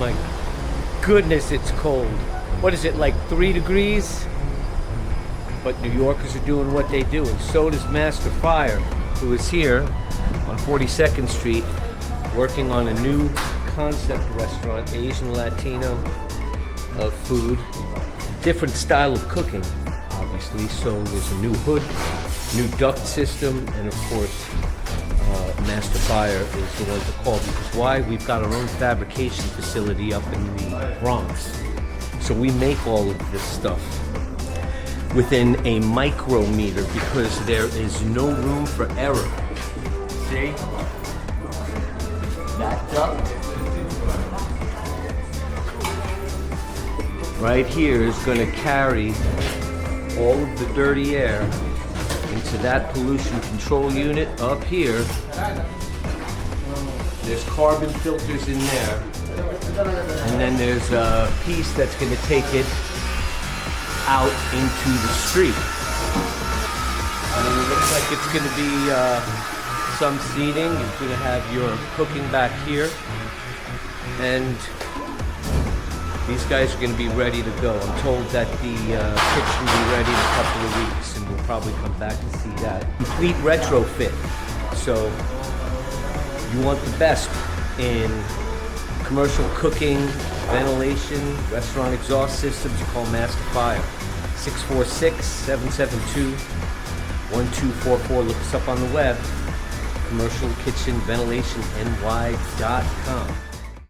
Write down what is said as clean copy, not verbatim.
my goodness, it's cold. What is it, like 3 degrees? But New Yorkers are doing what they do, and so does Master Fire, who is here on 42nd Street working on a new concept restaurant, Asian Latino food, different style of cooking, obviously. So there's a new hood, new duct system, and of course Master Fire is the one to call, because why? We've got our own fabrication facility up in the Bronx. So we make all of this stuff within a micrometer because there is no room for error. See? That duct right here is going to carry all of the dirty air into that pollution control unit up here. There's carbon filters in there, and then there's a piece that's going to take it out into the street. I mean, it looks like it's going to be some seating. You're going to have your cooking back here, and these guys are going to be ready to go. I'm told that the kitchen will be ready in a couple of weeks, and we'll probably come back to see that. Complete retrofit. So you want the best in commercial cooking, ventilation, restaurant exhaust systems, you call Master Fire. 646-772-1244. Look us up on the web. Commercial Kitchen Ventilation NY.com.